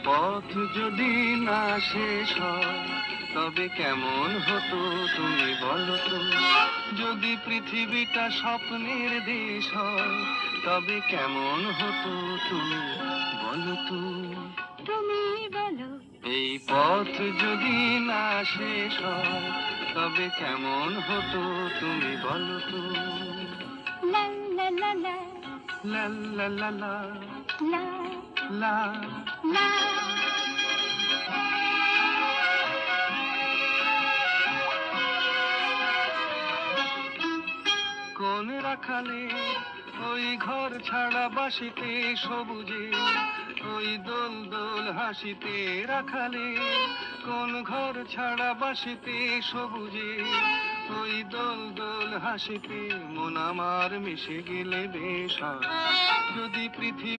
পথ যদি না শেষ হয় তবে কেমন হতো তুমি বলো তো। যদি পৃথিবীটা স্বপ্নের দেশ হয় তবে কেমন হতো তুমি বলো তো। তুমি বলো। এই পথ যদি না শেষ হয় তবে কেমন হতো তুমি বলো তো। লা লা লা লা লা লা লা লা লা লা। লা। কোন রাখালে ওই ঘর ছাড়া বাসিতে সবুজে ওই দোল দোল হাসিতে রাখালে। কোন ঘর ছাড়া বাসিতে সবুজে ওই দোল দোল হাসিতে মন আমার মিশে গেলে বেশ হয়। যদি পৃথিবী